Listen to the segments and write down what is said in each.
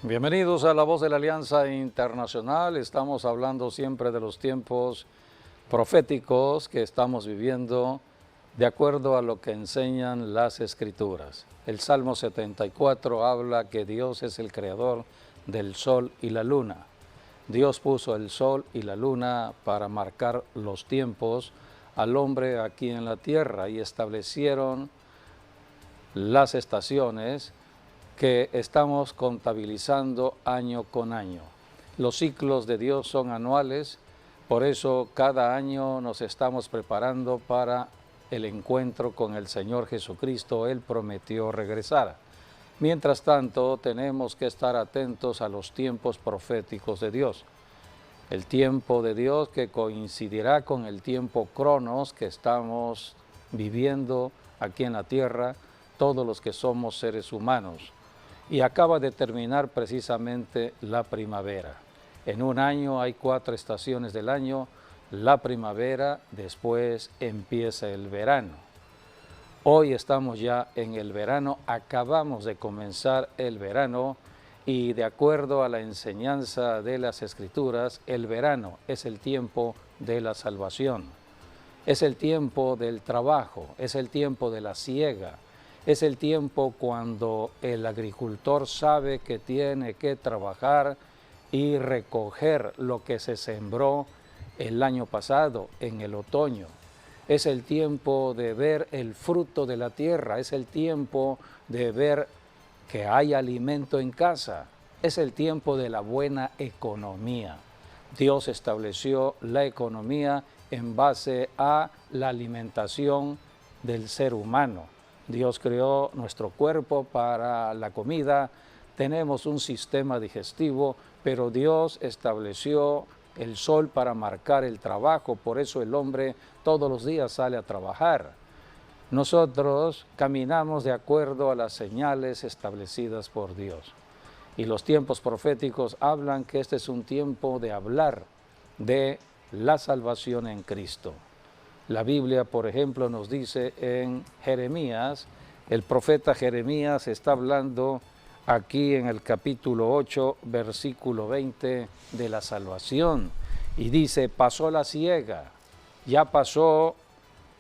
Bienvenidos a La Voz de la Alianza Internacional. Estamos hablando siempre de los tiempos proféticos que estamos viviendo de acuerdo a lo que enseñan las Escrituras. El Salmo 74 habla que Dios es el creador del sol y la luna. Dios puso el sol y la luna para marcar los tiempos al hombre aquí en la tierra y establecieron las estaciones que estamos contabilizando año con año. Los ciclos de Dios son anuales, por eso cada año nos estamos preparando para el encuentro con el Señor Jesucristo. Él prometió regresar. Mientras tanto, tenemos que estar atentos a los tiempos proféticos de Dios. El tiempo de Dios que coincidirá con el tiempo cronos que estamos viviendo aquí en la tierra, todos los que somos seres humanos. Y acaba de terminar precisamente la primavera. En un año hay 4 estaciones del año, la primavera, después empieza el verano. Hoy estamos ya en el verano, acabamos de comenzar el verano y de acuerdo a la enseñanza de las Escrituras, el verano es el tiempo de la salvación, es el tiempo del trabajo, es el tiempo de la siega. Es el tiempo cuando el agricultor sabe que tiene que trabajar y recoger lo que se sembró el año pasado, en el otoño. Es el tiempo de ver el fruto de la tierra, es el tiempo de ver que hay alimento en casa, es el tiempo de la buena economía. Dios estableció la economía en base a la alimentación del ser humano. Dios creó nuestro cuerpo para la comida, tenemos un sistema digestivo, pero Dios estableció el sol para marcar el trabajo, por eso el hombre todos los días sale a trabajar. Nosotros caminamos de acuerdo a las señales establecidas por Dios. Y los tiempos proféticos hablan que este es un tiempo de hablar de la salvación en Cristo. La Biblia, por ejemplo, nos dice en Jeremías, el profeta Jeremías está hablando aquí en el capítulo 8, versículo 20, de la salvación. Y dice, pasó la siega, ya pasó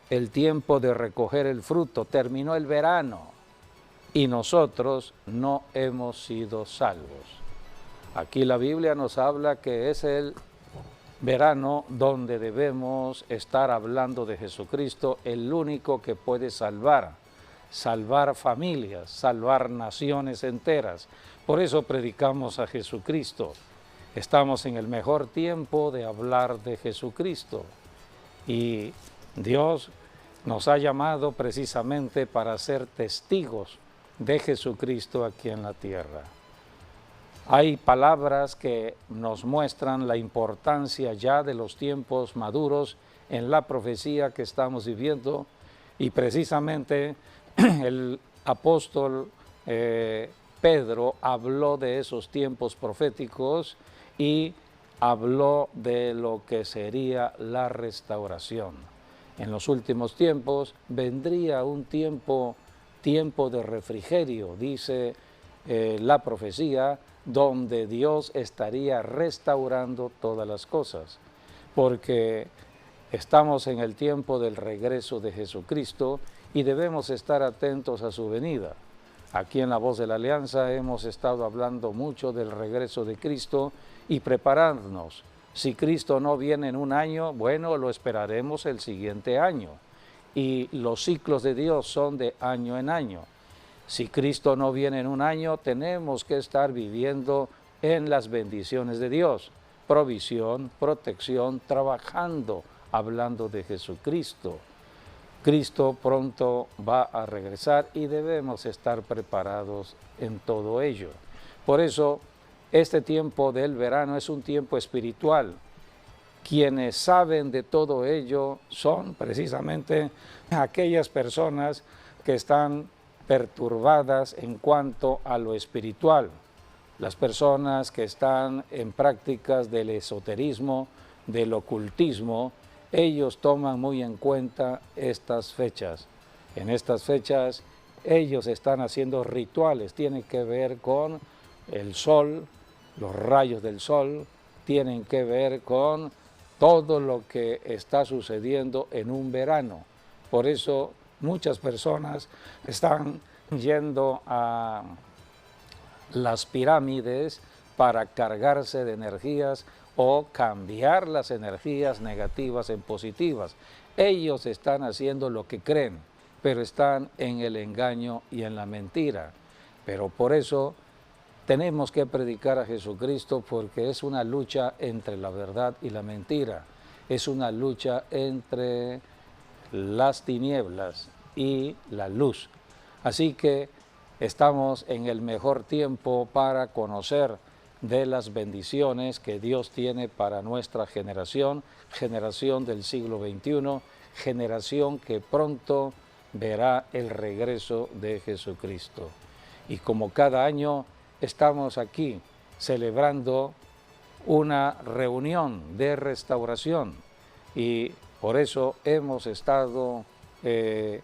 el tiempo de recoger el fruto, terminó el verano y nosotros no hemos sido salvos. Aquí la Biblia nos habla que es el verano donde debemos estar hablando de Jesucristo, el único que puede salvar familias, salvar naciones enteras. Por eso predicamos a Jesucristo. Estamos en el mejor tiempo de hablar de Jesucristo. Y Dios nos ha llamado precisamente para ser testigos de Jesucristo aquí en la tierra. Hay palabras que nos muestran la importancia ya de los tiempos maduros en la profecía que estamos viviendo y precisamente el apóstol Pedro habló de esos tiempos proféticos y habló de lo que sería la restauración. En los últimos tiempos vendría un tiempo de refrigerio, dice la profecía, donde Dios estaría restaurando todas las cosas, porque estamos en el tiempo del regreso de Jesucristo y debemos estar atentos a su venida. Aquí en La Voz de la Alianza hemos estado hablando mucho del regreso de Cristo y prepararnos. Si Cristo no viene en un año, bueno, lo esperaremos el siguiente año. Y los ciclos de Dios son de año en año. Si Cristo no viene en un año, tenemos que estar viviendo en las bendiciones de Dios. Provisión, protección, trabajando, hablando de Jesucristo. Cristo pronto va a regresar y debemos estar preparados en todo ello. Por eso, este tiempo del verano es un tiempo espiritual. Quienes saben de todo ello son precisamente aquellas personas que están perturbadas en cuanto a lo espiritual. Las personas que están en prácticas del esoterismo, del ocultismo, ellos toman muy en cuenta estas fechas. En estas fechas ellos están haciendo rituales, tiene que ver con el sol, los rayos del sol, tienen que ver con todo lo que está sucediendo en un verano. Por eso muchas personas están yendo a las pirámides para cargarse de energías o cambiar las energías negativas en positivas. Ellos están haciendo lo que creen, pero están en el engaño y en la mentira. Pero por eso tenemos que predicar a Jesucristo, porque es una lucha entre la verdad y la mentira. Es una lucha entre las tinieblas y la luz. Así que estamos en el mejor tiempo para conocer de las bendiciones que Dios tiene para nuestra generación, generación del siglo XXI, generación que pronto verá el regreso de Jesucristo. Y como cada año estamos aquí celebrando una reunión de restauración, y por eso hemos estado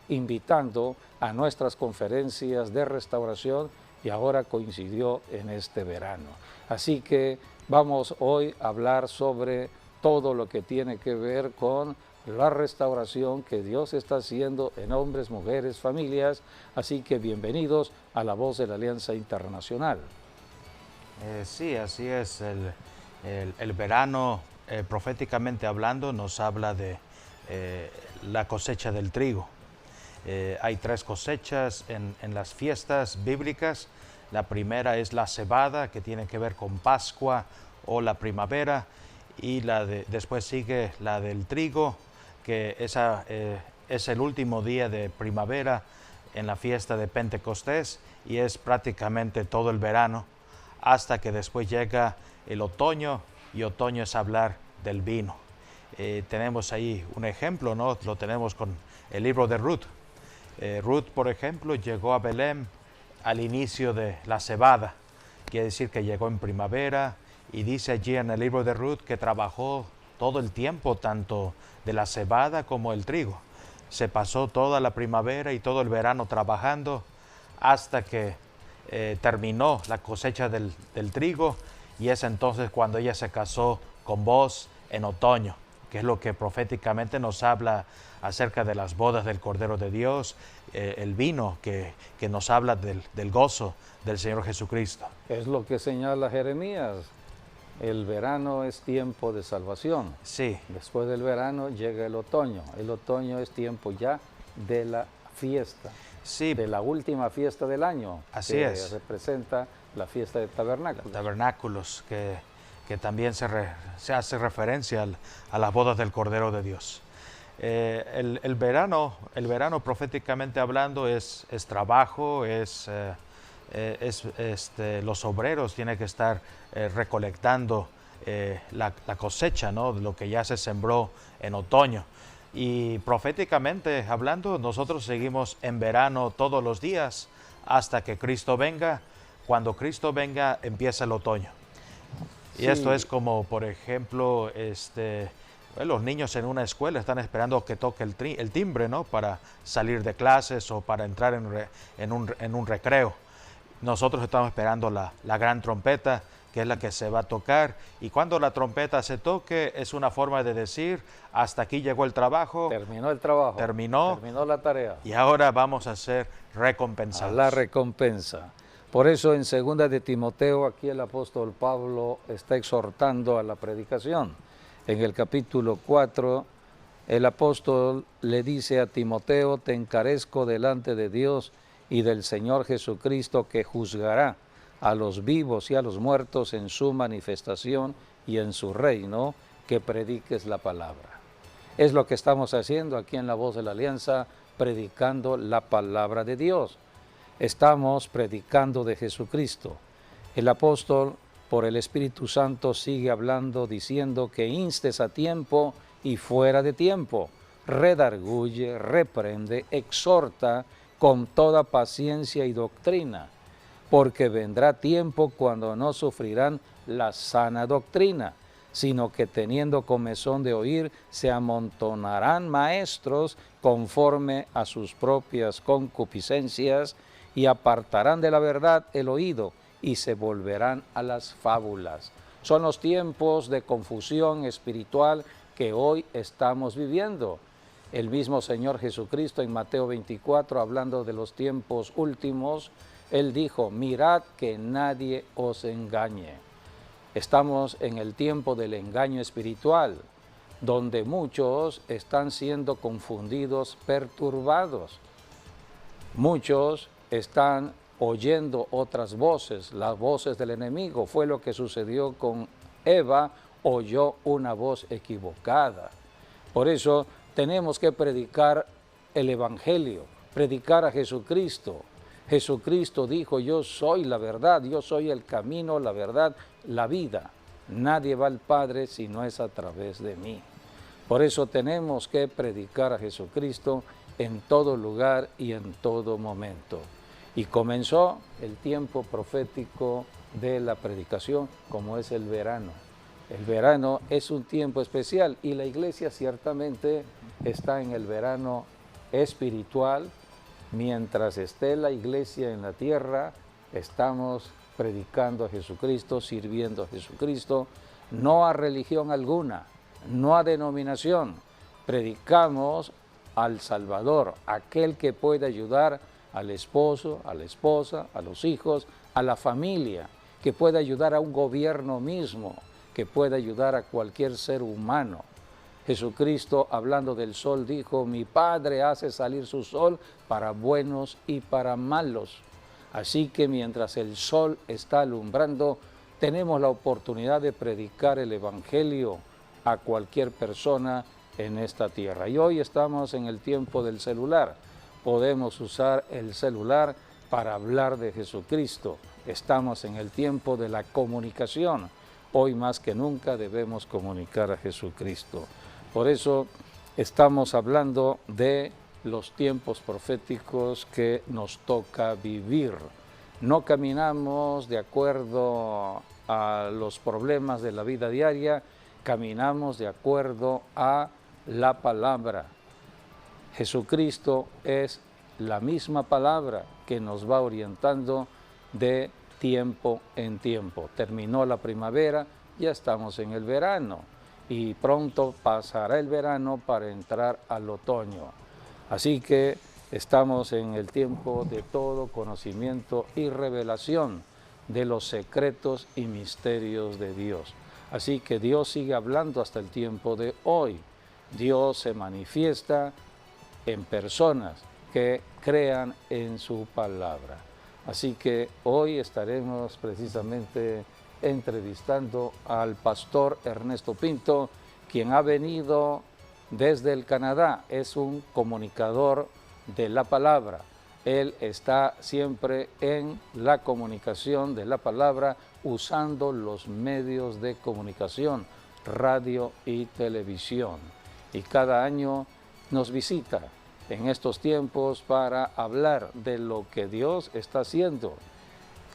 invitando a nuestras conferencias de restauración, y ahora coincidió en este verano. Así que vamos hoy a hablar sobre todo lo que tiene que ver con la restauración que Dios está haciendo en hombres, mujeres, familias. Así que bienvenidos a La Voz de la Alianza Internacional. Sí, así es. El verano, proféticamente hablando, nos habla de la cosecha del trigo. Hay 3 cosechas en las fiestas bíblicas. La primera es la cebada, que tiene que ver con Pascua o la primavera, y después sigue la del trigo, que esa es el último día de primavera en la fiesta de Pentecostés, y es prácticamente todo el verano, hasta que después llega el otoño, y otoño es hablar del vino. Tenemos ahí un ejemplo, ¿no? Lo tenemos con el libro de Ruth. Ruth, por ejemplo, llegó a Belén al inicio de la cebada, quiere decir que llegó en primavera, y dice allí en el libro de Ruth que trabajó todo el tiempo, tanto de la cebada como el trigo. Se pasó toda la primavera y todo el verano trabajando hasta que terminó la cosecha del trigo, y es entonces cuando ella se casó con Booz en otoño, que es lo que proféticamente nos habla acerca de las bodas del Cordero de Dios, el vino que nos habla del gozo del Señor Jesucristo. Es lo que señala Jeremías. El verano es tiempo de salvación. Sí. Después del verano llega el otoño. El otoño es tiempo ya de la fiesta. Sí. De la última fiesta del año. Así es. Representa la fiesta de tabernáculos. Tabernáculos, que también se hace referencia a las bodas del Cordero de Dios. El verano proféticamente hablando es trabajo, los obreros tienen que estar recolectando la cosecha, ¿no? De lo que ya se sembró en otoño. Y proféticamente hablando, nosotros seguimos en verano todos los días hasta que Cristo venga. Cuando Cristo venga, empieza el otoño. Sí. Y esto es como, por ejemplo, los niños en una escuela están esperando que toque el timbre, ¿no? Para salir de clases o para entrar en un recreo. Nosotros estamos esperando la gran trompeta, que es la que se va a tocar, y cuando la trompeta se toque es una forma de decir: hasta aquí llegó el trabajo. Terminó el trabajo. Terminó la tarea. Y ahora vamos a ser recompensados. A la recompensa. Por eso en 2 de Timoteo, aquí el apóstol Pablo está exhortando a la predicación. En el capítulo 4, el apóstol le dice a Timoteo: te encarezco delante de Dios y del Señor Jesucristo, que juzgará a los vivos y a los muertos en su manifestación y en su reino, que prediques la palabra. Es lo que estamos haciendo aquí en La Voz de la Alianza, predicando la palabra de Dios. Estamos predicando de Jesucristo. El apóstol, por el Espíritu Santo, sigue hablando, diciendo que instes a tiempo y fuera de tiempo, redarguye, reprende, exhorta con toda paciencia y doctrina, porque vendrá tiempo cuando no sufrirán la sana doctrina, sino que teniendo comezón de oír, se amontonarán maestros conforme a sus propias concupiscencias, y apartarán de la verdad el oído, y se volverán a las fábulas. Son los tiempos de confusión espiritual que hoy estamos viviendo. El mismo Señor Jesucristo en Mateo 24, hablando de los tiempos últimos, Él dijo, mirad que nadie os engañe. Estamos en el tiempo del engaño espiritual, donde muchos están siendo confundidos, perturbados. Muchos están oyendo otras voces, las voces del enemigo. Fue lo que sucedió con Eva, oyó una voz equivocada. Por eso tenemos que predicar el Evangelio, predicar a Jesucristo. Jesucristo dijo, yo soy la verdad, yo soy el camino, la verdad, la vida. Nadie va al Padre si no es a través de mí. Por eso tenemos que predicar a Jesucristo en todo lugar y en todo momento. Y comenzó el tiempo profético de la predicación, como es el verano. El verano es un tiempo especial y la iglesia ciertamente está en el verano espiritual. Mientras esté la iglesia en la tierra, estamos predicando a Jesucristo, sirviendo a Jesucristo, no a religión alguna, no a denominación. Predicamos al Salvador, aquel que puede ayudar al esposo, a la esposa, a los hijos, a la familia, que puede ayudar a un gobierno mismo, que puede ayudar a cualquier ser humano. Jesucristo, hablando del sol, dijo, mi Padre hace salir su sol para buenos y para malos. Así que mientras el sol está alumbrando, tenemos la oportunidad de predicar el Evangelio a cualquier persona en esta tierra. Y hoy estamos en el tiempo del celular. Podemos usar el celular para hablar de Jesucristo. Estamos en el tiempo de la comunicación. Hoy más que nunca debemos comunicar a Jesucristo. Por eso estamos hablando de los tiempos proféticos que nos toca vivir. No caminamos de acuerdo a los problemas de la vida diaria, caminamos de acuerdo a la palabra. Jesucristo es la misma palabra que nos va orientando de tiempo en tiempo. Terminó la primavera, ya estamos en el verano y pronto pasará el verano para entrar al otoño. Así que estamos en el tiempo de todo conocimiento y revelación de los secretos y misterios de Dios. Así que Dios sigue hablando hasta el tiempo de hoy. Dios se manifiesta en personas que crean en su palabra. Así que hoy estaremos precisamente entrevistando al pastor Ernesto Pinto, quien ha venido desde el Canadá. Es un comunicador de la palabra. Él está siempre en la comunicación de la palabra usando los medios de comunicación, radio y televisión. Y cada año nos visita en estos tiempos para hablar de lo que Dios está haciendo.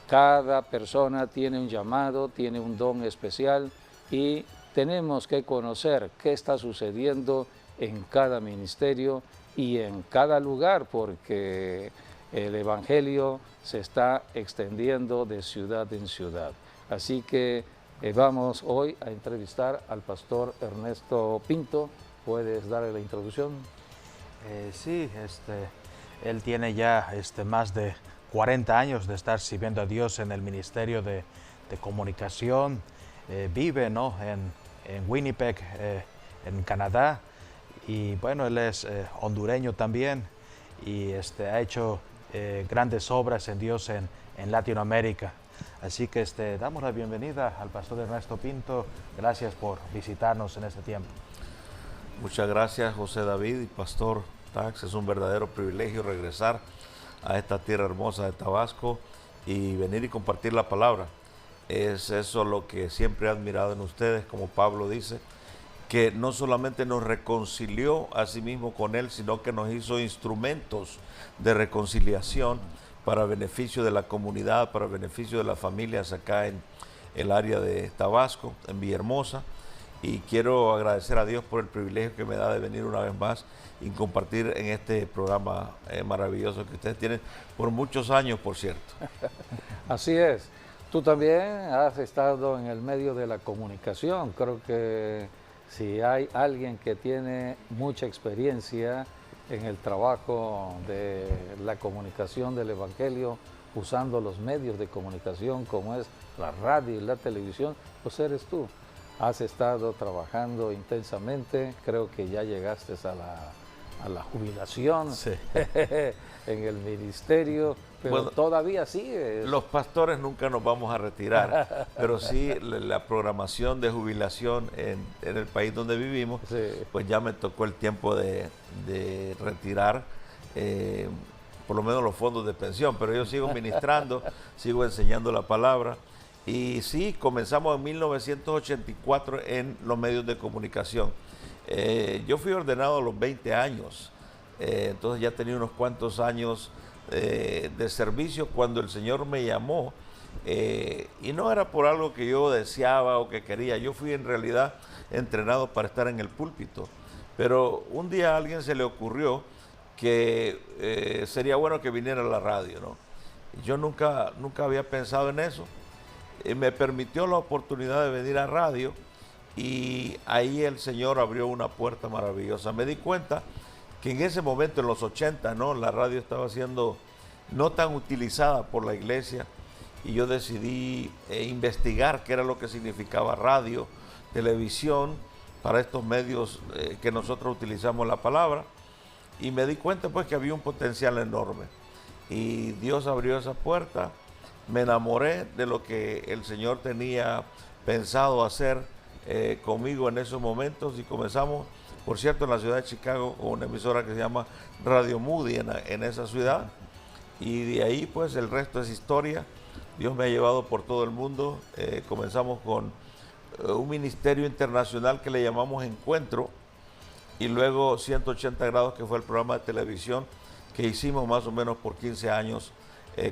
Cada persona tiene un llamado, tiene un don especial y tenemos que conocer qué está sucediendo en cada ministerio y en cada lugar, porque el Evangelio se está extendiendo de ciudad en ciudad. Así que vamos hoy a entrevistar al pastor Ernesto Pinto. ¿Puedes darle la introducción? Sí, él tiene ya más de 40 años de estar sirviendo a Dios en el ministerio de comunicación. Vive, ¿no?, en Winnipeg, en Canadá. Y bueno, él es hondureño también y ha hecho grandes obras en Dios en Latinoamérica. Así que damos la bienvenida al pastor Ernesto Pinto. Gracias por visitarnos en este tiempo. Muchas gracias, José David y pastor Tax. Es un verdadero privilegio regresar a esta tierra hermosa de Tabasco y venir y compartir la palabra. Es eso lo que siempre he admirado en ustedes, como Pablo dice, que no solamente nos reconcilió a sí mismo con Él, sino que nos hizo instrumentos de reconciliación para beneficio de la comunidad, para beneficio de las familias acá en el área de Tabasco, en Villahermosa. Y quiero agradecer a Dios por el privilegio que me da de venir una vez más y compartir en este programa maravilloso que ustedes tienen por muchos años, por cierto. Así es. Tú también has estado en el medio de la comunicación. Creo que si hay alguien que tiene mucha experiencia en el trabajo de la comunicación del Evangelio, usando los medios de comunicación como es la radio y la televisión, pues eres tú. Has estado trabajando intensamente, creo que ya llegaste a la jubilación, Sí. en el ministerio, pero Bueno, todavía sigues. Los pastores nunca nos vamos a retirar, pero sí la programación de jubilación en el país donde vivimos, Sí. pues ya me tocó el tiempo de retirar por lo menos los fondos de pensión, pero yo sigo ministrando, sigo enseñando la palabra. Y sí, comenzamos en 1984 en los medios de comunicación. Yo fui ordenado a los 20 años, entonces ya tenía unos cuantos años de servicio cuando el Señor me llamó, y no era por algo que yo deseaba o que quería. Yo fui en realidad entrenado para estar en el púlpito, pero un día a alguien se le ocurrió que sería bueno que viniera a la radio, ¿no? Yo nunca había pensado en eso. Me permitió la oportunidad de venir a radio y ahí el Señor abrió una puerta maravillosa. Me di cuenta que en ese momento, en los 80, ¿no?, la radio estaba siendo no tan utilizada por la iglesia, y yo decidí investigar qué era lo que significaba radio, televisión, para estos medios que nosotros utilizamos la palabra, y me di cuenta pues que había un potencial enorme, y Dios abrió esa puerta. Me enamoré de lo que el Señor tenía pensado hacer conmigo en esos momentos, y comenzamos, por cierto, en la ciudad de Chicago, con una emisora que se llama Radio Moody en esa ciudad, y de ahí pues el resto es historia. Dios me ha llevado por todo el mundo. Comenzamos con un ministerio internacional que le llamamos Encuentro, y luego 180 grados, que fue el programa de televisión que hicimos más o menos por 15 años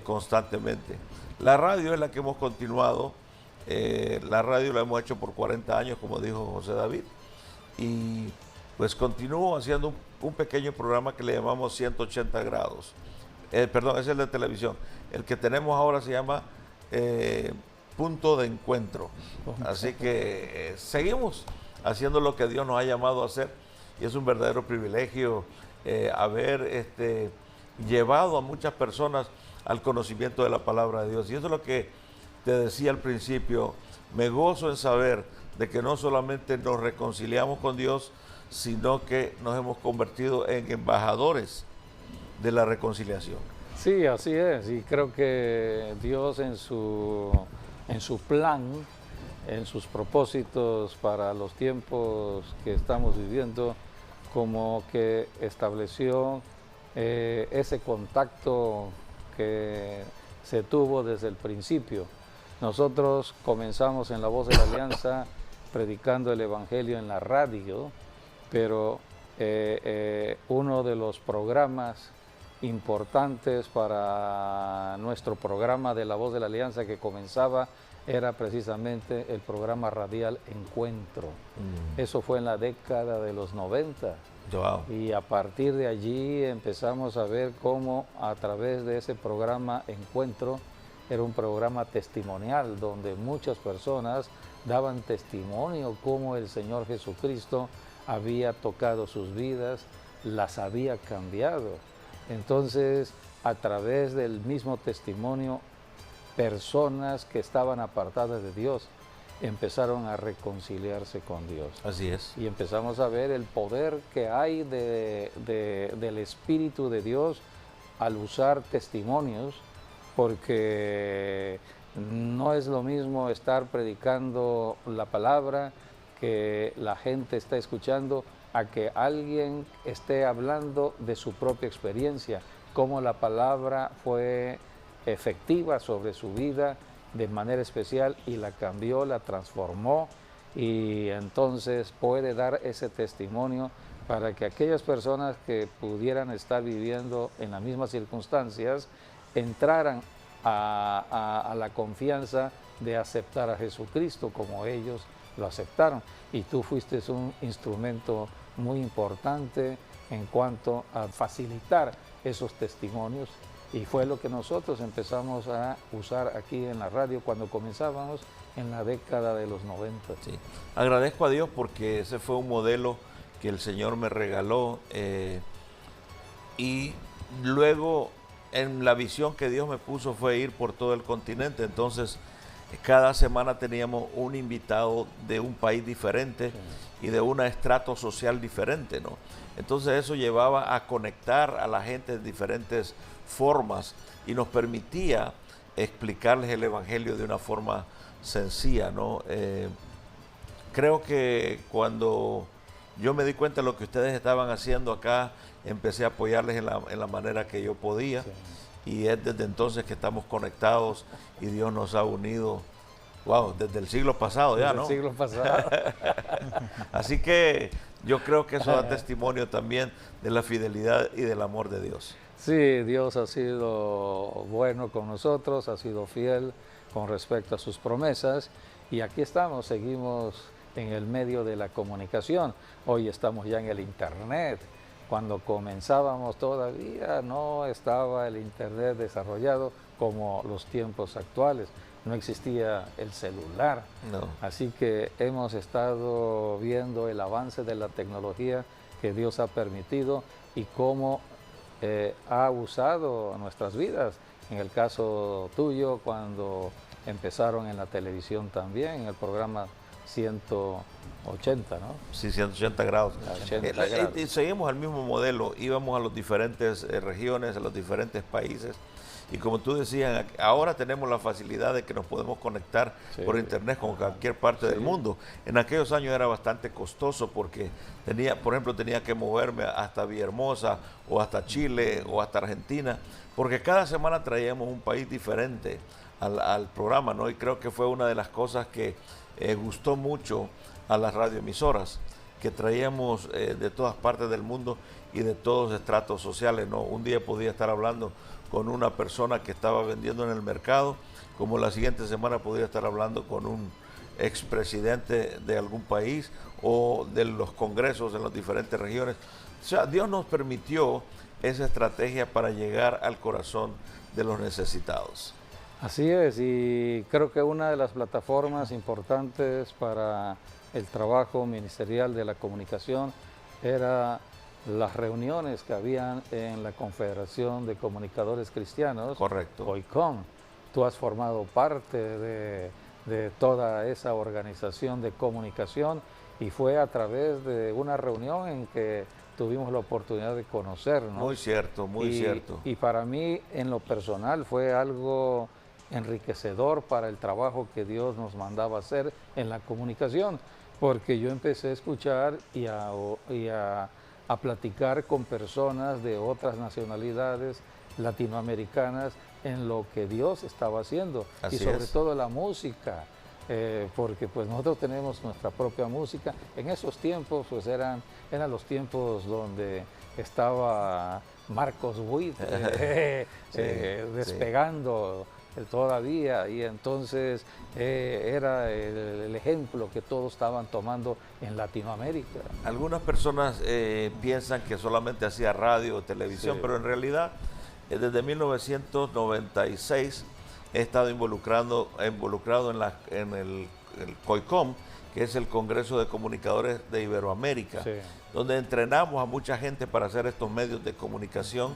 constantemente. La radio es la que hemos continuado. La radio la hemos hecho por 40 años, como dijo José David, y pues continúo haciendo un pequeño programa que le llamamos 180 grados. Perdón, es el de televisión. El que tenemos ahora se llama Punto de Encuentro. Así que seguimos haciendo lo que Dios nos ha llamado a hacer, y es un verdadero privilegio haber llevado a muchas personas al conocimiento de la palabra de Dios. Y eso es lo que te decía al principio. Me gozo en saber de que no solamente nos reconciliamos con Dios, sino que nos hemos convertido en embajadores de la reconciliación. Sí, así es, y creo que Dios en su plan, en sus propósitos para los tiempos que estamos viviendo, como que estableció ese contacto que se tuvo desde el principio. Nosotros comenzamos en La Voz de la Alianza predicando el Evangelio en la radio, pero uno de los programas importantes para nuestro programa de La Voz de la Alianza que comenzaba era precisamente el programa radial Encuentro. Eso fue en la década de los 90. Wow. Y a partir de allí empezamos a ver cómo a través de ese programa Encuentro, era un programa testimonial donde muchas personas daban testimonio cómo el Señor Jesucristo había tocado sus vidas, las había cambiado. Entonces, a través del mismo testimonio, personas que estaban apartadas de Dios empezaron a reconciliarse con Dios. Así es. Y empezamos a ver el poder que hay del Espíritu de Dios al usar testimonios, porque no es lo mismo estar predicando la palabra que la gente está escuchando a que alguien esté hablando de su propia experiencia, cómo la palabra fue efectiva sobre su vida de manera especial y la cambió, la transformó, y entonces puede dar ese testimonio para que aquellas personas que pudieran estar viviendo en las mismas circunstancias entraran a la confianza de aceptar a Jesucristo como ellos lo aceptaron. Y tú fuiste un instrumento muy importante en cuanto a facilitar esos testimonios Y fue lo que nosotros empezamos a usar aquí en la radio cuando comenzábamos en la década de los 90. Sí. Agradezco a Dios porque ese fue un modelo que el Señor me regaló y luego en la visión que Dios me puso fue ir por todo el continente. Entonces cada semana teníamos un invitado de un país diferente y de un estrato social diferente, ¿no? Entonces eso llevaba a conectar a la gente de diferentes formas y nos permitía explicarles el Evangelio de una forma sencilla, ¿no? Creo que cuando yo me di cuenta de lo que ustedes estaban haciendo acá, empecé a apoyarles en la manera que yo podía. Sí. Y es desde entonces que estamos conectados y Dios nos ha unido, wow, desde el siglo pasado ya, ¿no? Desde el siglo pasado. Así que yo creo que eso da testimonio también de la fidelidad y del amor de Dios. Sí, Dios ha sido bueno con nosotros, ha sido fiel con respecto a sus promesas y aquí estamos, seguimos en el medio de la comunicación. Hoy estamos ya en el Internet. Cuando comenzábamos todavía no estaba el Internet desarrollado como los tiempos actuales. No existía el celular. No. Así que hemos estado viendo el avance de la tecnología que Dios ha permitido y cómo ha usado nuestras vidas. En el caso tuyo, cuando empezaron en la televisión también, en el programa 180, ¿no? Sí, 180 grados. 80 grados. Y seguimos el mismo modelo, íbamos a las diferentes regiones, a los diferentes países. Y como tú decías, ahora tenemos la facilidad de que nos podemos conectar por internet con cualquier parte del mundo. En aquellos años era bastante costoso porque por ejemplo, tenía que moverme hasta Villahermosa o hasta Chile o hasta Argentina, porque cada semana traíamos un país diferente al programa, ¿no? Y creo que fue una de las cosas que gustó mucho a las radioemisoras, que traíamos de todas partes del mundo y de todos estratos sociales, ¿no? Un día podía estar hablando con una persona que estaba vendiendo en el mercado, como la siguiente semana podría estar hablando con un expresidente de algún país o de los congresos en las diferentes regiones. O sea, Dios nos permitió esa estrategia para llegar al corazón de los necesitados. Así es, y creo que una de las plataformas importantes para el trabajo ministerial de la comunicación era las reuniones que habían en la Confederación de Comunicadores Cristianos. Correcto. COICOM. Tú has formado parte de toda esa organización de comunicación y fue a través de una reunión en que tuvimos la oportunidad de conocernos. Muy cierto, muy cierto. Y para mí, en lo personal, fue algo enriquecedor para el trabajo que Dios nos mandaba hacer en la comunicación, porque yo empecé a escuchar y a platicar con personas de otras nacionalidades latinoamericanas en lo que Dios estaba haciendo. Así y sobre es. todo la música, porque pues nosotros tenemos nuestra propia música. En esos tiempos pues eran los tiempos donde estaba Marcos Witt despegando todavía, y entonces era el ejemplo que todos estaban tomando en Latinoamérica. Algunas personas piensan que solamente hacía radio o televisión, pero en realidad desde 1996 he estado involucrado en el COICOM, que es el Congreso de Comunicadores de Iberoamérica, donde entrenamos a mucha gente para hacer estos medios de comunicación.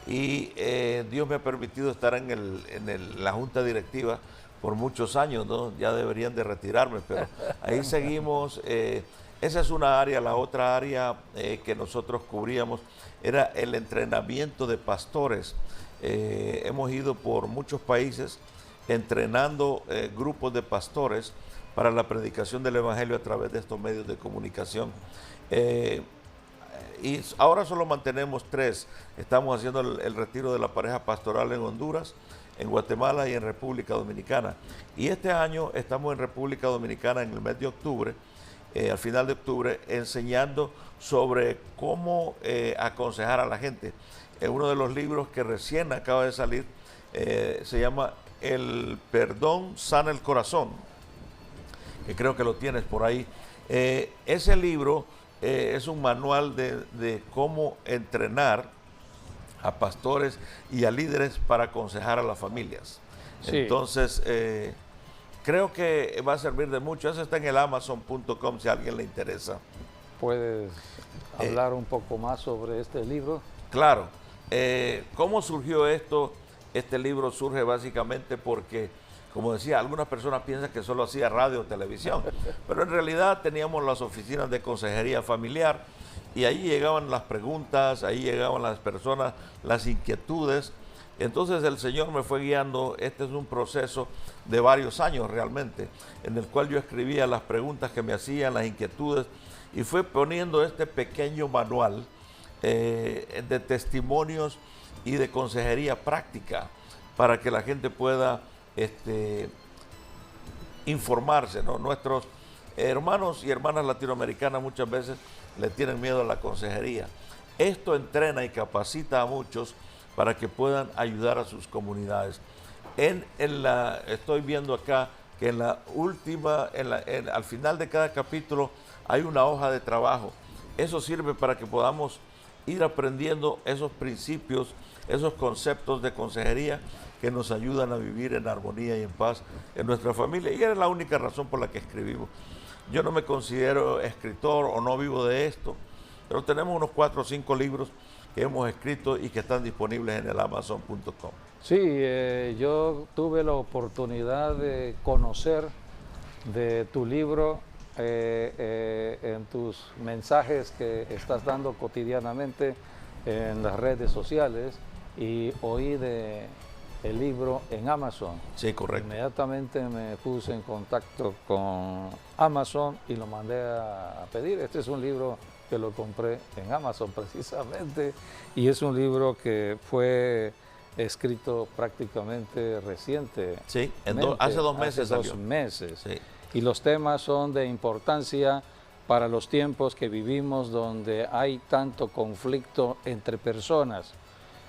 Y Dios me ha permitido estar en la junta directiva por muchos años, ¿no? Ya deberían de retirarme, pero ahí seguimos. Esa es una área. La otra área que nosotros cubríamos era el entrenamiento de pastores. Hemos ido por muchos países entrenando grupos de pastores para la predicación del Evangelio a través de estos medios de comunicación. Y ahora solo mantenemos 3. Estamos haciendo el retiro de la pareja pastoral en Honduras, en Guatemala y en República Dominicana. Y este año estamos en República Dominicana en el mes de octubre, al final de octubre, enseñando sobre cómo aconsejar a la gente. Uno de los libros que recién acaba de salir se llama El perdón sana el corazón, que creo que lo tienes por ahí. Ese libro es un manual de cómo entrenar a pastores y a líderes para aconsejar a las familias. Sí. Entonces, creo que va a servir de mucho. Eso está en el Amazon.com si a alguien le interesa. ¿Puedes hablar un poco más sobre este libro? Claro. ¿Cómo surgió esto? Este libro surge básicamente porque, como decía, algunas personas piensan que solo hacía radio o televisión, pero en realidad teníamos las oficinas de consejería familiar y ahí llegaban las preguntas, ahí llegaban las personas, las inquietudes. Entonces el Señor me fue guiando. Este es un proceso de varios años realmente, en el cual yo escribía las preguntas que me hacían, las inquietudes, y fue poniendo este pequeño manual de testimonios y de consejería práctica para que la gente pueda informarse, ¿no? Nuestros hermanos y hermanas latinoamericanas muchas veces le tienen miedo a la consejería. Esto entrena y capacita a muchos para que puedan ayudar a sus comunidades. Estoy viendo acá que en la última, al final de cada capítulo hay una hoja de trabajo. Eso sirve para que podamos ir aprendiendo esos principios, esos conceptos de consejería que nos ayudan a vivir en armonía y en paz en nuestra familia. Y era la única razón por la que escribimos. Yo no me considero escritor o no vivo de esto, pero tenemos unos 4 o 5 libros que hemos escrito y que están disponibles en el Amazon.com. Sí, yo tuve la oportunidad de conocer de tu libro en tus mensajes que estás dando cotidianamente en las redes sociales, y oí de el libro en Amazon. Sí, correcto. Inmediatamente me puse en contacto con Amazon y lo mandé a pedir. Este es un libro que lo compré en Amazon precisamente, y es un libro que fue escrito prácticamente reciente. Sí, hace 2 meses. Hace 2 meses. Sí. Y los temas son de importancia para los tiempos que vivimos, donde hay tanto conflicto entre personas.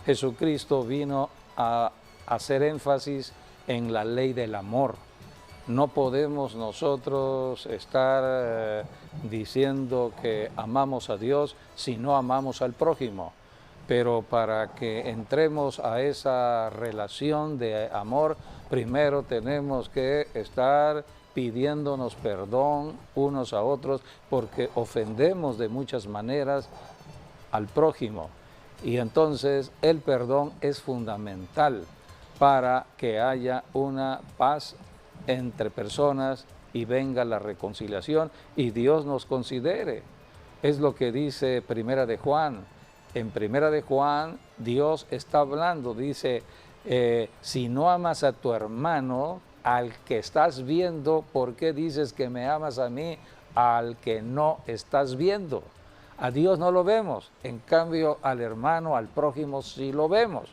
Jesucristo vino a hacer énfasis en la ley del amor. No podemos nosotros estar diciendo que amamos a Dios si no amamos al prójimo. Pero para que entremos a esa relación de amor, primero tenemos que estar pidiéndonos perdón unos a otros, porque ofendemos de muchas maneras al prójimo. Y entonces el perdón es fundamental para que haya una paz entre personas y venga la reconciliación y Dios nos considere. Es lo que dice Primera de Juan. En Primera de Juan, Dios está hablando, dice, si no amas a tu hermano, al que estás viendo, ¿por qué dices que me amas a mí, al que no estás viendo? A Dios no lo vemos, en cambio al hermano, al prójimo sí lo vemos.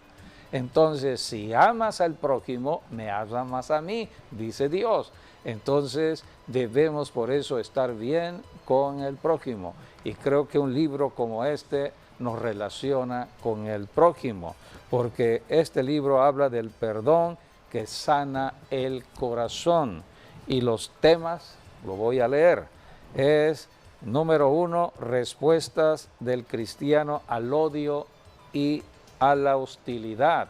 Entonces, si amas al prójimo, me amas a mí, dice Dios. Entonces, debemos por eso estar bien con el prójimo. Y creo que un libro como este nos relaciona con el prójimo, porque este libro habla del perdón que sana el corazón. Y los temas, lo voy a leer, es número 1, respuestas del cristiano al odio y a la hostilidad.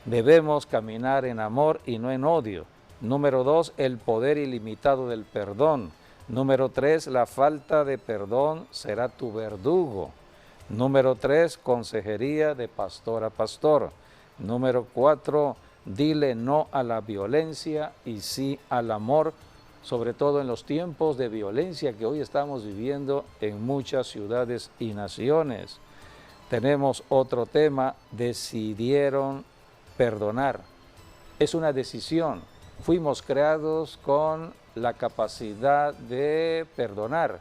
Debemos caminar en amor y no en odio. Número 2, el poder ilimitado del perdón. Número 3, la falta de perdón será tu verdugo. Número 3, consejería de pastor a pastor. Número 4, dile no a la violencia y sí al amor, sobre todo en los tiempos de violencia que hoy estamos viviendo en muchas ciudades y naciones. Tenemos otro tema, decidieron perdonar. Es una decisión. Fuimos creados con la capacidad de perdonar.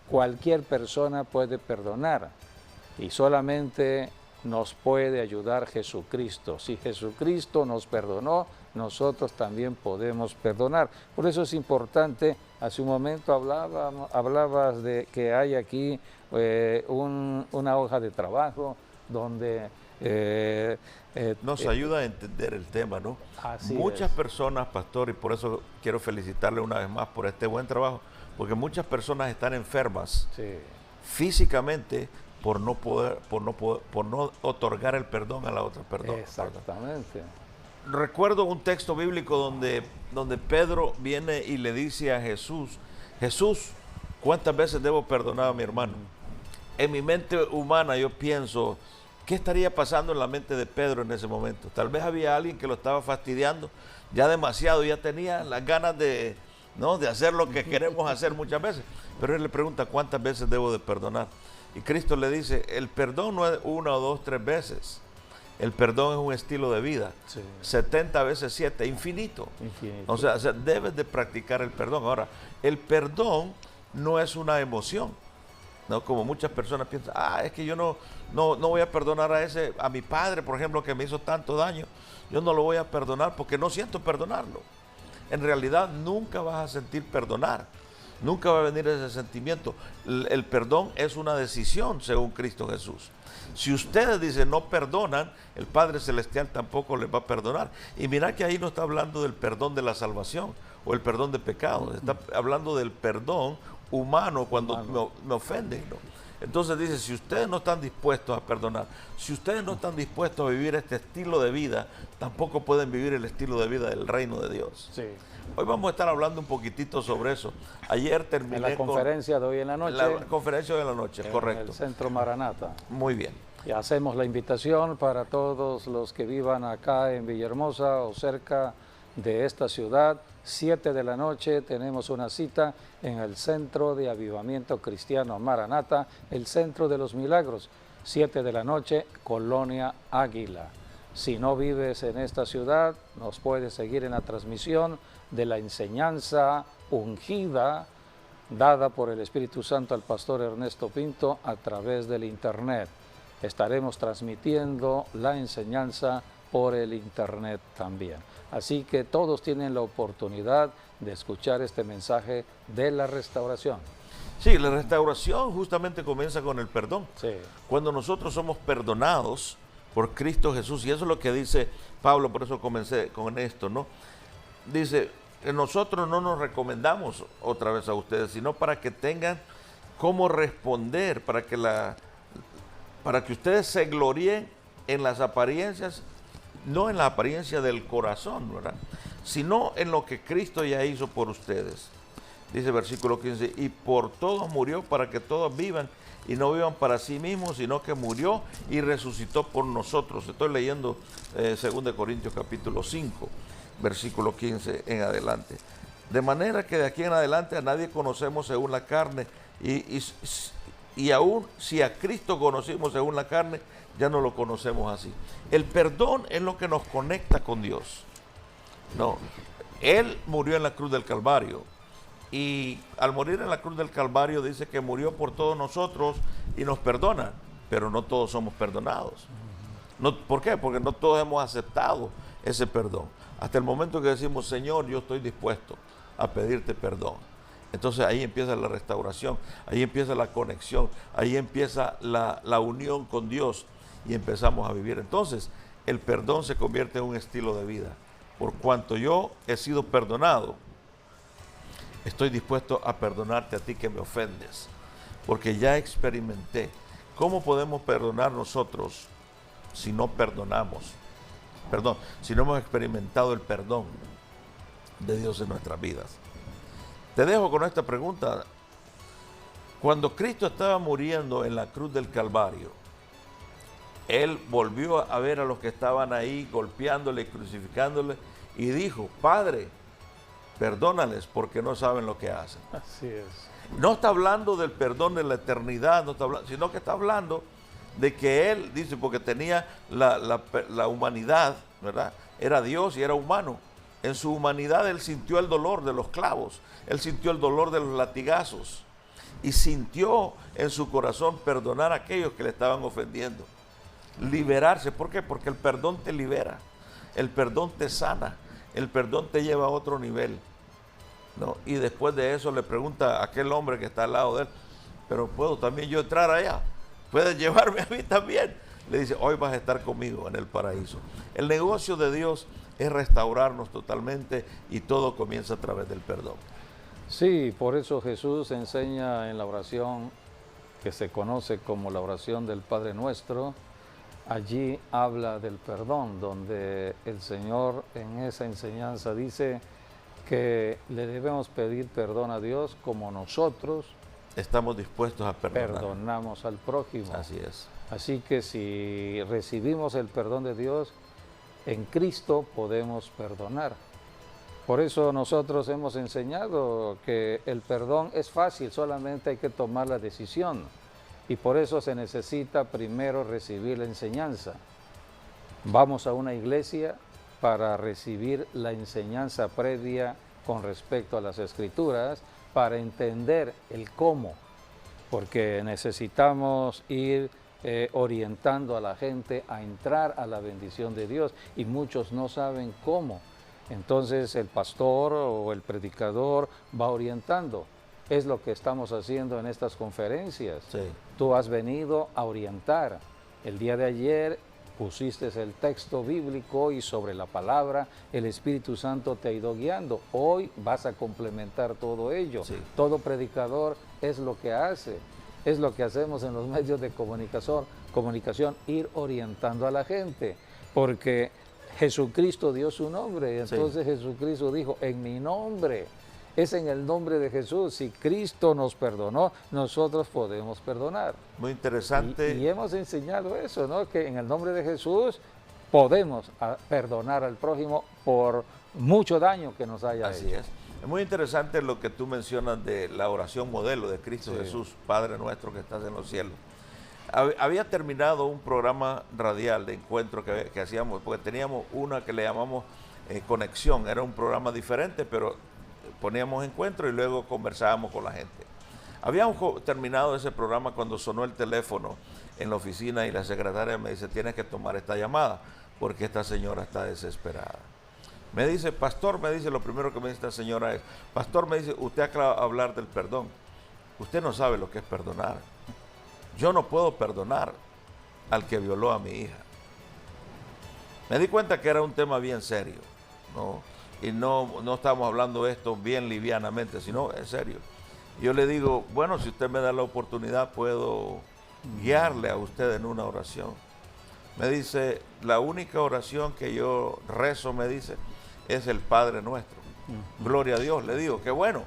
Cualquier persona puede perdonar y solamente nos puede ayudar Jesucristo. Si Jesucristo nos perdonó, nosotros también podemos perdonar. Por eso es importante, hace un momento hablabas de que hay aquí una hoja de trabajo donde nos ayuda a entender el tema, ¿no? Muchas personas, pastor, y por eso quiero felicitarle una vez más por este buen trabajo, porque muchas personas están enfermas físicamente, por no otorgar el perdón a la otra persona. Exactamente. Recuerdo un texto bíblico donde Pedro viene y le dice a Jesús, Jesús, ¿cuántas veces debo perdonar a mi hermano? En mi mente humana yo pienso, ¿qué estaría pasando en la mente de Pedro en ese momento? Tal vez había alguien que lo estaba fastidiando ya demasiado, ya tenía las ganas de hacer lo que queremos hacer muchas veces. Pero él le pregunta, ¿cuántas veces debo de perdonar? Y Cristo le dice, el perdón no es 1 o 2, 3 veces. El perdón es un estilo de vida. Sí. 70 veces 7, infinito. O sea, debes de practicar el perdón. Ahora, el perdón no es una emoción, ¿no? Como muchas personas piensan, es que yo no voy a perdonar a mi padre, por ejemplo, que me hizo tanto daño. Yo no lo voy a perdonar porque no siento perdonarlo. En realidad nunca vas a sentir perdonar. Nunca va a venir ese sentimiento. El perdón es una decisión según Cristo Jesús. Si ustedes dicen no perdonan, el Padre Celestial tampoco les va a perdonar. Y mira que ahí no está hablando del perdón de la salvación o el perdón de pecados. Está hablando del perdón humano cuando me ofenden, ¿no? Entonces dice, si ustedes no están dispuestos a perdonar, si ustedes no están dispuestos a vivir este estilo de vida, tampoco pueden vivir el estilo de vida del reino de Dios. Sí. Hoy vamos a estar hablando un poquitito sobre eso. Ayer terminé en la conferencia de hoy en la noche. La conferencia de hoy en la noche, correcto. En el Centro Maranata. Muy bien. Y hacemos la invitación para todos los que vivan acá en Villahermosa o cerca de esta ciudad. 7 de la noche tenemos una cita en el Centro de Avivamiento Cristiano Maranata, el Centro de los Milagros. 7 de la noche, Colonia Águila. Si no vives en esta ciudad, nos puedes seguir en la transmisión de la enseñanza ungida dada por el Espíritu Santo al pastor Ernesto Pinto a través del internet. Estaremos transmitiendo la enseñanza por el internet también. Así que todos tienen la oportunidad de escuchar este mensaje de la restauración. Sí, la restauración justamente comienza con el perdón. Sí. Cuando nosotros somos perdonados por Cristo Jesús, y eso es lo que dice Pablo, por eso comencé con esto, ¿no? Dice, nosotros no nos recomendamos otra vez a ustedes, sino para que tengan cómo responder, para que ustedes se gloríen en las apariencias, no en la apariencia del corazón, ¿verdad?, sino en lo que Cristo ya hizo por ustedes. Dice versículo 15, y por todos murió para que todos vivan y no vivan para sí mismos, sino que murió y resucitó por nosotros. Estoy leyendo 2 Corintios capítulo 5, versículo 15 en adelante. De manera que de aquí en adelante a nadie conocemos según la carne, y aún si a Cristo conocimos según la carne, ya no lo conocemos así. El perdón es lo que nos conecta con Dios. No, Él murió en la cruz del Calvario. Y al morir en la cruz del Calvario dice que murió por todos nosotros y nos perdona, pero no todos somos perdonados. No, ¿por qué? Porque no todos hemos aceptado ese perdón. Hasta el momento que decimos, Señor, yo estoy dispuesto a pedirte perdón. Entonces ahí empieza la restauración, ahí empieza la conexión, ahí empieza la unión con Dios y empezamos a vivir. Entonces el perdón se convierte en un estilo de vida. Por cuanto yo he sido perdonado, estoy dispuesto a perdonarte a ti que me ofendes, porque ya experimenté. ¿Cómo podemos perdonar nosotros si no perdonamos? Perdón, si no hemos experimentado el perdón de Dios en nuestras vidas. Te dejo con esta pregunta. Cuando Cristo estaba muriendo en la cruz del Calvario, Él volvió a ver a los que estaban ahí golpeándole y crucificándole y dijo, Padre, perdónales porque no saben lo que hacen. Así es. No está hablando del perdón de la eternidad, no está hablando, sino que está hablando de que Él, dice, porque tenía la humanidad, ¿verdad? Era Dios y era humano. En su humanidad Él sintió el dolor de los clavos, Él sintió el dolor de los latigazos y sintió en su corazón perdonar a aquellos que le estaban ofendiendo. Liberarse, ¿por qué? Porque el perdón te libera, el perdón te sana, el perdón te lleva a otro nivel, ¿no? Y después de eso le pregunta a aquel hombre que está al lado de él, pero ¿puedo también yo entrar allá? ¿Puedes llevarme a mí también? Le dice, hoy vas a estar conmigo en el paraíso. El negocio de Dios es restaurarnos totalmente y todo comienza a través del perdón. Sí, por eso Jesús enseña en la oración que se conoce como la oración del Padre Nuestro, allí habla del perdón, donde el Señor en esa enseñanza dice que le debemos pedir perdón a Dios como nosotros estamos dispuestos a perdonar. Perdonamos al prójimo. Así es. Así que si recibimos el perdón de Dios, en Cristo podemos perdonar. Por eso nosotros hemos enseñado que el perdón es fácil, solamente hay que tomar la decisión. Y por eso se necesita primero recibir la enseñanza. Vamos a una iglesia para recibir la enseñanza previa con respecto a las Escrituras, para entender el cómo, porque necesitamos ir orientando a la gente a entrar a la bendición de Dios y muchos no saben cómo. Entonces el pastor o el predicador va orientando. Es lo que estamos haciendo en estas conferencias. Sí. Tú has venido a orientar. El día de ayer pusiste el texto bíblico y sobre la palabra el Espíritu Santo te ha ido guiando. Hoy vas a complementar todo ello. Sí. Todo predicador es lo que hace. Es lo que hacemos en los medios de comunicación, ir orientando a la gente. Porque Jesucristo dio su nombre. Entonces sí. Jesucristo dijo, en mi nombre. Es en el nombre de Jesús. Si Cristo nos perdonó, nosotros podemos perdonar. Muy interesante. Y hemos enseñado eso, ¿no? Que en el nombre de Jesús podemos perdonar al prójimo por mucho daño que nos haya hecho. Así es. Es muy interesante lo que tú mencionas de la oración modelo de Cristo Sí. Jesús, Padre nuestro que estás en los cielos. Había terminado un programa radial de encuentro que hacíamos, porque teníamos una que le llamamos Conexión. Era un programa diferente, pero poníamos encuentro y luego conversábamos con la gente. Habíamos terminado ese programa cuando sonó el teléfono en la oficina y la secretaria me dice, tienes que tomar esta llamada porque esta señora está desesperada. Me dice, pastor, me dice, lo primero que me dice esta señora es, pastor, me dice, usted acaba de hablar del perdón. Usted no sabe lo que es perdonar. Yo no puedo perdonar al que violó a mi hija. Me di cuenta que era un tema bien serio, ¿no? Y no estamos hablando de esto bien livianamente, sino en serio. Yo le digo, bueno, si usted me da la oportunidad, puedo guiarle a usted en una oración. Me dice, la única oración que yo rezo, me dice, es el Padre Nuestro. Gloria a Dios, le digo, qué bueno.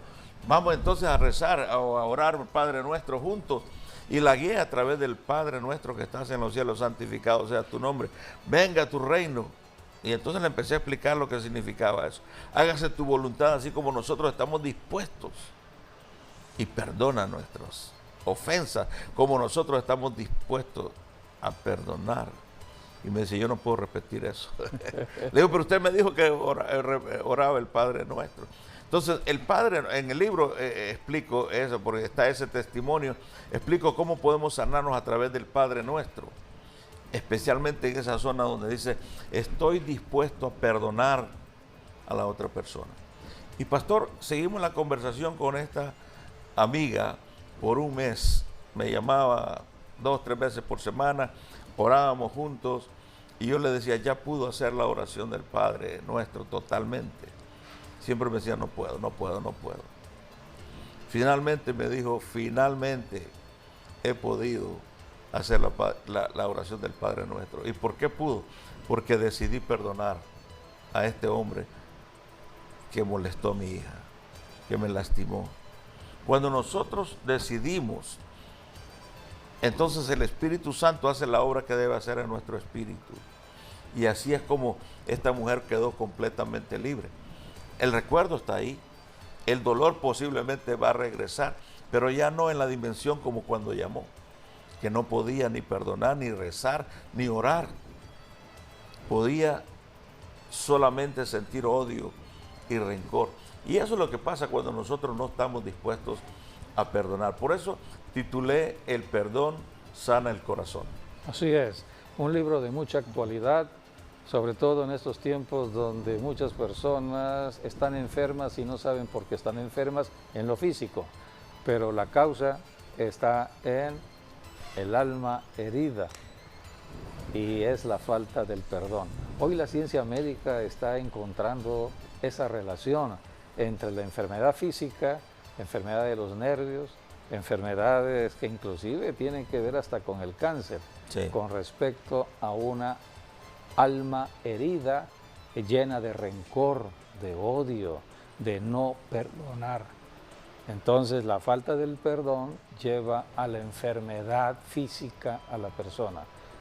Vamos entonces a rezar, a orar el Padre Nuestro juntos. Y la guía a través del Padre Nuestro que estás en los cielos, santificado sea tu nombre. Venga tu reino. Y entonces le empecé a explicar lo que significaba eso. Hágase tu voluntad así como nosotros estamos dispuestos. Y perdona nuestras ofensas como nosotros estamos dispuestos a perdonar. Y me dice, yo no puedo repetir eso. Le digo, pero usted me dijo que oraba el Padre Nuestro. Entonces, el Padre, en el libro explico eso, porque está ese testimonio, explico cómo podemos sanarnos a través del Padre Nuestro. Especialmente en esa zona donde dice, estoy dispuesto a perdonar a la otra persona. Y pastor, seguimos la conversación con esta amiga por un mes. Me llamaba 2 o 3 veces por semana, orábamos juntos y yo le decía, ya pudo hacer la oración del Padre Nuestro totalmente. Siempre me decía, no puedo. Finalmente me dijo, finalmente he podido hacer la oración del Padre Nuestro. ¿Y por qué pudo? Porque decidí perdonar a este hombre que molestó a mi hija, que me lastimó. Cuando nosotros decidimos, entonces el Espíritu Santo hace la obra que debe hacer en nuestro espíritu. Y así es como esta mujer quedó completamente libre. El recuerdo está ahí, el dolor posiblemente va a regresar, pero ya no en la dimensión como cuando llamó, que no podía ni perdonar, ni rezar, ni orar. Podía solamente sentir odio y rencor. Y eso es lo que pasa cuando nosotros no estamos dispuestos a perdonar. Por eso titulé El perdón sana el corazón. Así es, un libro de mucha actualidad, sobre todo en estos tiempos donde muchas personas están enfermas y no saben por qué están enfermas en lo físico, pero la causa está en el alma herida y es la falta del perdón. Hoy la ciencia médica está encontrando esa relación entre la enfermedad física, la enfermedad de los nervios, enfermedades que inclusive tienen que ver hasta con el cáncer, Sí. con respecto a una alma herida, llena de rencor, de odio, de no perdonar. Entonces la falta del perdón lleva a la enfermedad física a la persona.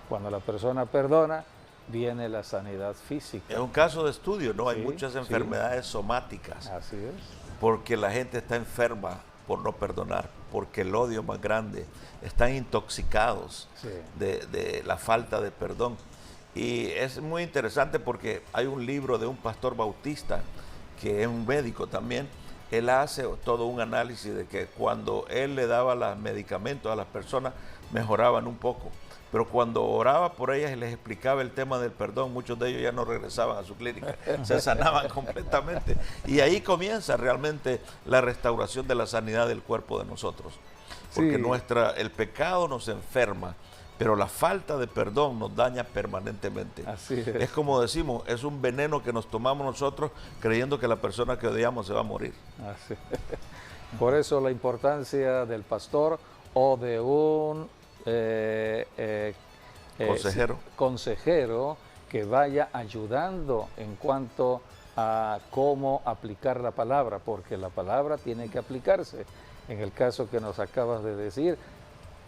Cuando la persona perdona, viene la sanidad física. Es un caso de estudio, ¿no? Hay Sí, muchas sí. enfermedades somáticas, Así es. porque la gente está enferma por no perdonar, porque el odio es más grande, están intoxicados Sí. de la falta de perdón. Y es muy interesante porque hay un libro de un pastor bautista, que es un médico también. Él hace todo un análisis de que cuando él le daba los medicamentos a las personas, mejoraban un poco. Pero cuando oraba por ellas y les explicaba el tema del perdón, muchos de ellos ya no regresaban a su clínica, se sanaban completamente. Y ahí comienza realmente la restauración de la sanidad del cuerpo de nosotros. Porque Sí. el pecado nos enferma, pero la falta de perdón nos daña permanentemente. Así es. Es como decimos, es un veneno que nos tomamos nosotros creyendo que la persona que odiamos se va a morir. Así. Por eso la importancia del pastor o de un Consejero. consejero que vaya ayudando en cuanto a cómo aplicar la palabra, porque la palabra tiene que aplicarse. En el caso que nos acabas de decir,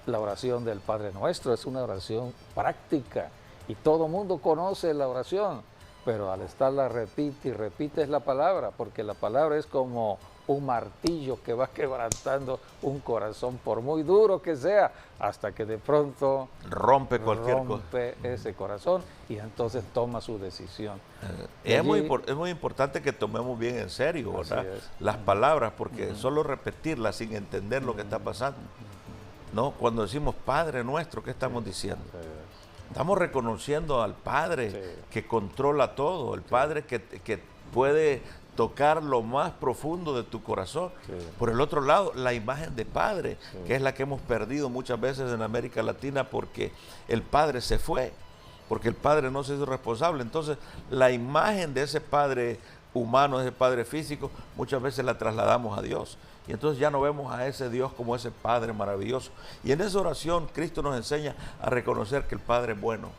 la oración del Padre Nuestro es una oración práctica y todo mundo conoce la oración, pero al estarla repite y repites la palabra, porque la palabra es como un martillo que va quebrantando un corazón, por muy duro que sea, hasta que de pronto Rompe cualquier cosa. rompe ese corazón y entonces toma su decisión. Es muy Allí- es muy importante que tomemos bien en serio, Así ¿verdad? es. Las palabras, porque solo repetirlas sin entender lo que está pasando. ¿No? Cuando decimos Padre Nuestro, ¿qué estamos diciendo? Estamos reconociendo al Padre Sí. que controla todo, el Padre que puede tocar lo más profundo de tu corazón. Sí. Por el otro lado, la imagen de Padre, que es la que hemos perdido muchas veces en América Latina porque el Padre se fue, porque el Padre no se hizo responsable. Entonces, la imagen de ese Padre humano, ese Padre físico, muchas veces la trasladamos a Dios. Y entonces ya no vemos a ese Dios como ese Padre maravilloso. Y en esa oración Cristo nos enseña a reconocer que el Padre es bueno.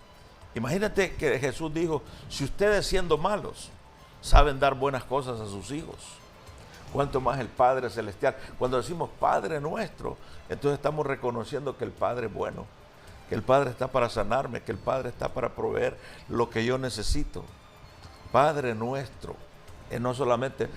Imagínate que Jesús dijo, si ustedes siendo malos saben dar buenas cosas a sus hijos, cuánto más el Padre Celestial. Cuando decimos Padre Nuestro, entonces estamos reconociendo que el Padre es bueno, que el Padre está para sanarme, que el Padre está para proveer lo que yo necesito. Padre Nuestro. No solamente,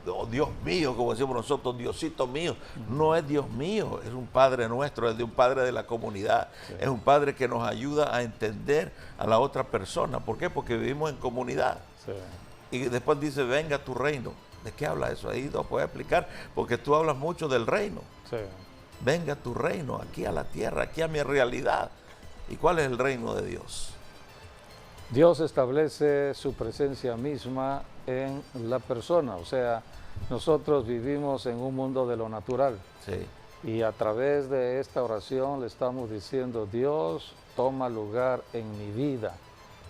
oh, Dios mío, como decimos nosotros, Diosito mío. No es Dios mío, es un Padre nuestro, es de un Padre de la comunidad. Sí. Es un Padre que nos ayuda a entender a la otra persona. ¿Por qué? Porque vivimos en comunidad. Sí. Y después dice, venga tu reino. ¿De qué habla eso? Ahí lo puedes explicar, porque tú hablas mucho del reino. Sí. Venga tu reino, aquí a la tierra, aquí a mi realidad. ¿Y cuál es el reino de Dios? Dios establece su presencia misma en la persona, o sea, nosotros vivimos en un mundo de lo natural. Sí. Y a través de esta oración le estamos diciendo, Dios, toma lugar en mi vida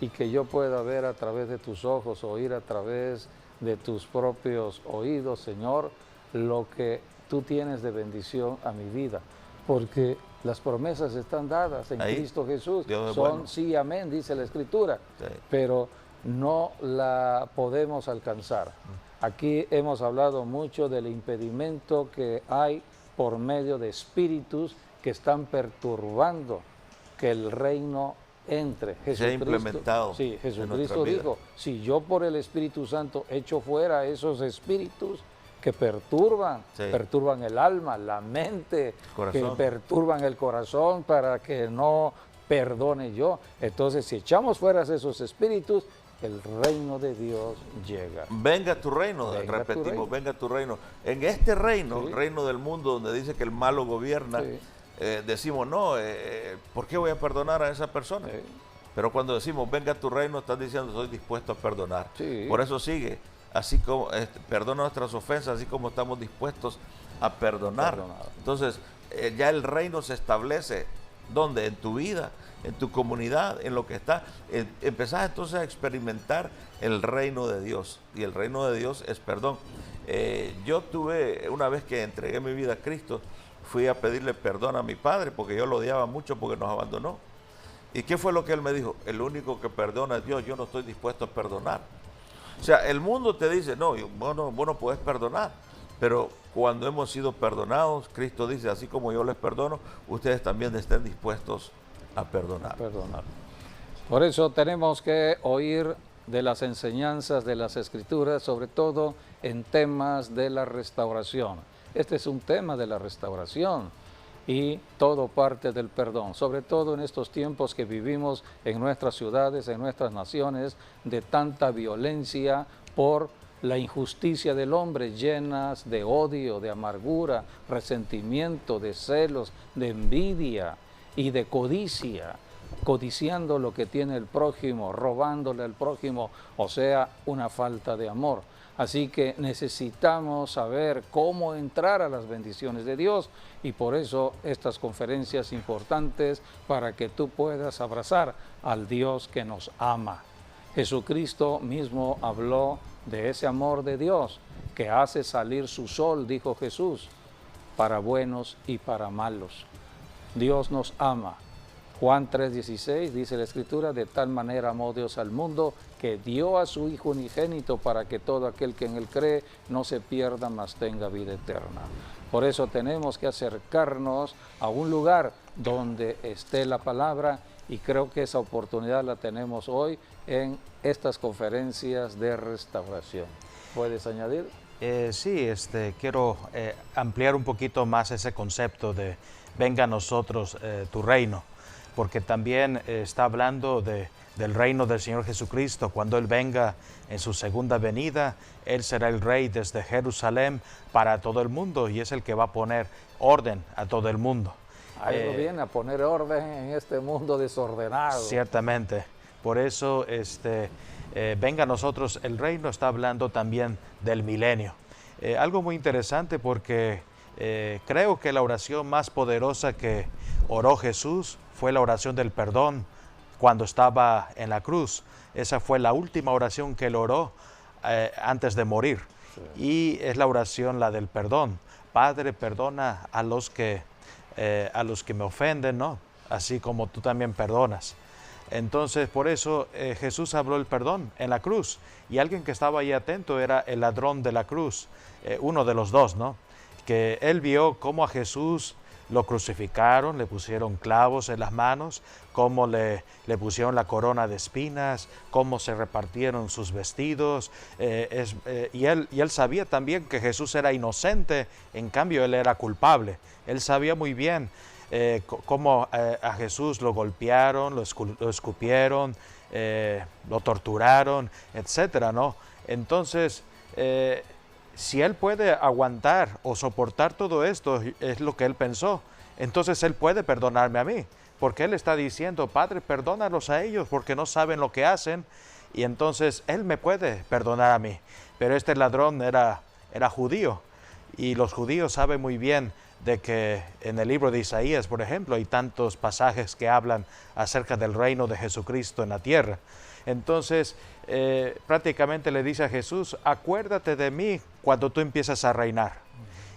y que yo pueda ver a través de tus ojos, oír a través de tus propios oídos, Señor, lo que tú tienes de bendición a mi vida, porque las promesas están dadas en ahí, Cristo Jesús, son bueno. Sí, amén, dice la Escritura, sí. Pero no la podemos alcanzar. Aquí hemos hablado mucho del impedimento que hay por medio de espíritus que están perturbando que el reino entre. Se ha implementado. Sí, Jesucristo dijo, si yo por el Espíritu Santo echo fuera esos espíritus que perturban, sí. Perturban el alma, la mente, que perturban el corazón para que no perdone yo. Entonces, si echamos fuera esos espíritus, el reino de Dios llega. Venga tu reino, repetimos, venga tu reino. En este reino, sí. El reino del mundo donde dice que el malo gobierna, sí. Decimos, no, ¿por qué voy a perdonar a esa persona? Sí. Pero cuando decimos, venga tu reino, estás diciendo, estoy dispuesto a perdonar. Sí. Por eso sigue, así como perdona nuestras ofensas, así como estamos dispuestos a perdonar. Entonces, ya el reino se establece, ¿dónde? En tu vida, en tu comunidad, en lo que está. Empezás entonces a experimentar el reino de Dios. Y el reino de Dios es perdón. Yo tuve, una vez que entregué mi vida a Cristo, fui a pedirle perdón a mi padre porque yo lo odiaba mucho porque nos abandonó. ¿Y qué fue lo que él me dijo? El único que perdona es Dios, yo no estoy dispuesto a perdonar. O sea, el mundo te dice, no, vos no podés perdonar, pero cuando hemos sido perdonados, Cristo dice, así como yo les perdono, ustedes también estén dispuestos a perdonar. Por eso tenemos que oír de las enseñanzas de las Escrituras, sobre todo en temas de la restauración. Este es un tema de la restauración y todo parte del perdón, sobre todo en estos tiempos que vivimos en nuestras ciudades, en nuestras naciones, de tanta violencia por la injusticia del hombre, llenas de odio, de amargura, resentimiento, de celos, de envidia y de codicia, codiciando lo que tiene el prójimo, robándole al prójimo, o sea, una falta de amor. Así que necesitamos saber cómo entrar a las bendiciones de Dios y por eso estas conferencias importantes para que tú puedas abrazar al Dios que nos ama. Jesucristo mismo habló de ese amor de Dios que hace salir su sol, dijo Jesús, para buenos y para malos. Dios nos ama. Juan 3:16 dice la Escritura, de tal manera amó Dios al mundo que dio a su Hijo unigénito para que todo aquel que en él cree no se pierda, mas tenga vida eterna. Por eso tenemos que acercarnos a un lugar donde esté la palabra y creo que esa oportunidad la tenemos hoy en estas conferencias de restauración. ¿Puedes añadir? Sí, quiero ampliar un poquito más ese concepto de venga a nosotros tu reino, porque también está hablando del reino del Señor Jesucristo. Cuando Él venga en su segunda venida, Él será el Rey desde Jerusalén para todo el mundo y es el que va a poner orden a todo el mundo. Ahí lo viene a poner orden en este mundo desordenado. Ciertamente. Por eso, venga a nosotros el reino, está hablando también del milenio. Algo muy interesante porque creo que la oración más poderosa que oró Jesús fue la oración del perdón cuando estaba en la cruz. Esa fue la última oración que él oró antes de morir. Sí. Y es la oración, la del perdón. Padre, perdona a los que me ofenden, ¿no? Así como tú también perdonas. Entonces, por eso Jesús habló el perdón en la cruz. Y alguien que estaba ahí atento era el ladrón de la cruz, uno de los dos, ¿no? Que él vio cómo a Jesús lo crucificaron, le pusieron clavos en las manos, cómo le pusieron la corona de espinas, cómo se repartieron sus vestidos. Y él sabía también que Jesús era inocente, en cambio él era culpable. Él sabía muy bien cómo a Jesús lo golpearon, lo escupieron, lo torturaron, etcétera, ¿no? Entonces, si él puede aguantar o soportar todo esto, es lo que él pensó, entonces él puede perdonarme a mí, porque él está diciendo, Padre, perdónalos a ellos porque no saben lo que hacen, y entonces él me puede perdonar a mí. Pero este ladrón era judío, y los judíos saben muy bien de que en el libro de Isaías, por ejemplo, hay tantos pasajes que hablan acerca del reino de Jesucristo en la tierra. Entonces, prácticamente le dice a Jesús, acuérdate de mí cuando tú empiezas a reinar.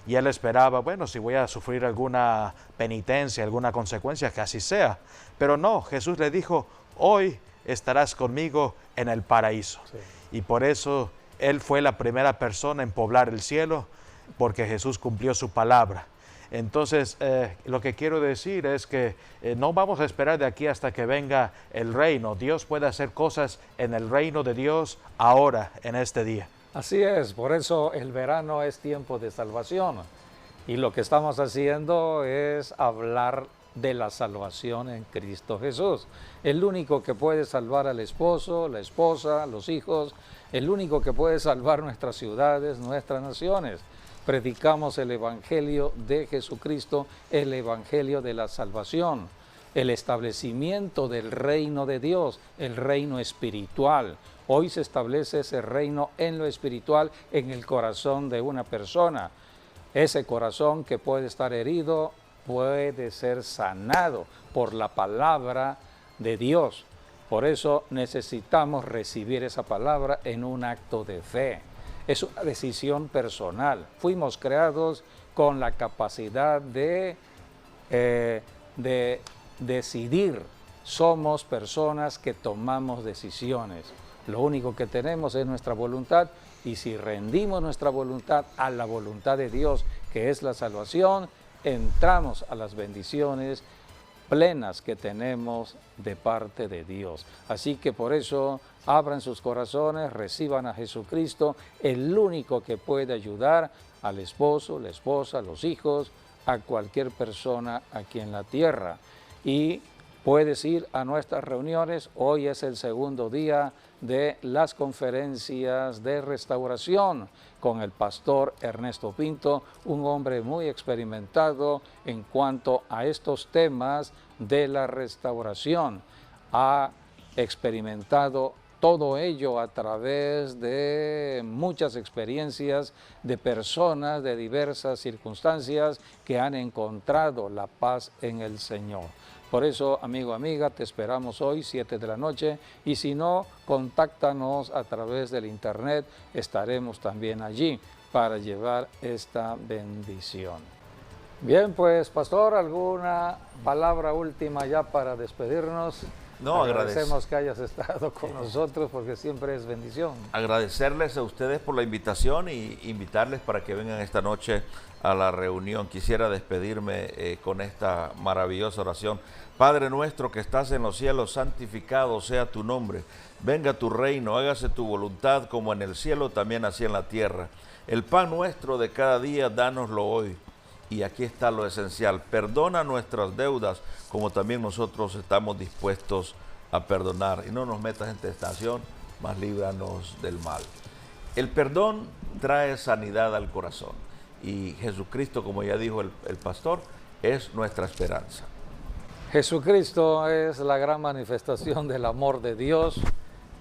Y él esperaba, bueno, si voy a sufrir alguna penitencia, alguna consecuencia, que así sea. Pero no, Jesús le dijo, hoy estarás conmigo en el paraíso. Sí. Y por eso él fue la primera persona en poblar el cielo, porque Jesús cumplió su palabra. Entonces, lo que quiero decir es que no vamos a esperar de aquí hasta que venga el reino. Dios puede hacer cosas en el reino de Dios ahora, en este día. Así es, por eso el verano es tiempo de salvación. Y lo que estamos haciendo es hablar de la salvación en Cristo Jesús. El único que puede salvar al esposo, la esposa, los hijos, el único que puede salvar nuestras ciudades, nuestras naciones. Predicamos el Evangelio de Jesucristo, el Evangelio de la salvación, el establecimiento del reino de Dios, el reino espiritual. Hoy se establece ese reino en lo espiritual, en el corazón de una persona. Ese corazón que puede estar herido puede ser sanado por la palabra de Dios. Por eso necesitamos recibir esa palabra en un acto de fe. es una decisión personal. Fuimos creados con la capacidad de decidir. Somos personas que tomamos decisiones. Lo único que tenemos es nuestra voluntad, y si rendimos nuestra voluntad a la voluntad de Dios, que es la salvación, entramos a las bendiciones plenas que tenemos de parte de Dios. Así que por eso abran sus corazones, reciban a Jesucristo, el único que puede ayudar al esposo, la esposa, los hijos, a cualquier persona aquí en la tierra. Y puedes ir a nuestras reuniones. Hoy es el segundo día de las conferencias de restauración con el pastor Ernesto Pinto, un hombre muy experimentado en cuanto a estos temas de la restauración. Ha experimentado todo ello a través de muchas experiencias de personas de diversas circunstancias que han encontrado la paz en el Señor. Por eso, amigo, amiga, te esperamos hoy, 7 de la noche, y si no, contáctanos a través del internet, estaremos también allí para llevar esta bendición. Bien, pues, pastor, ¿alguna palabra última ya para despedirnos? No, agradecemos que hayas estado con nosotros, porque siempre es bendición. Agradecerles a ustedes por la invitación y invitarles para que vengan esta noche a la reunión. Quisiera despedirme con esta maravillosa oración. Padre nuestro que estás en los cielos, santificado sea tu nombre. Venga tu reino, hágase tu voluntad como en el cielo, también así en la tierra. El pan nuestro de cada día, dánoslo hoy. Y aquí está lo esencial, perdona nuestras deudas como también nosotros estamos dispuestos a perdonar. Y no nos metas en tentación, mas líbranos del mal. El perdón trae sanidad al corazón. Y Jesucristo, como ya dijo el pastor, es nuestra esperanza. Jesucristo es la gran manifestación del amor de Dios.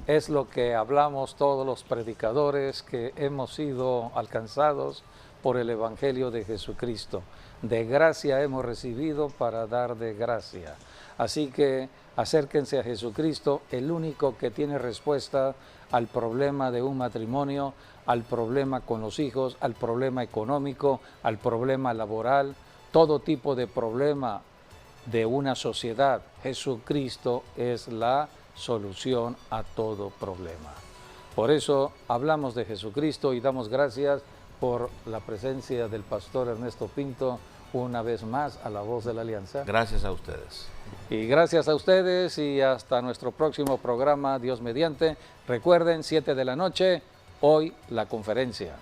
Es lo que hablamos todos los predicadores que hemos sido alcanzados por el Evangelio de Jesucristo. De gracia hemos recibido para dar de gracia. Así que acérquense a Jesucristo, el único que tiene respuesta al problema de un matrimonio, al problema con los hijos, al problema económico, al problema laboral, todo tipo de problema de una sociedad. Jesucristo es la solución a todo problema. Por eso hablamos de Jesucristo y damos gracias por la presencia del pastor Ernesto Pinto una vez más a La Voz de la Alianza. Gracias a ustedes. Y gracias a ustedes y hasta nuestro próximo programa, Dios mediante. Recuerden, 7 de la noche, hoy la conferencia.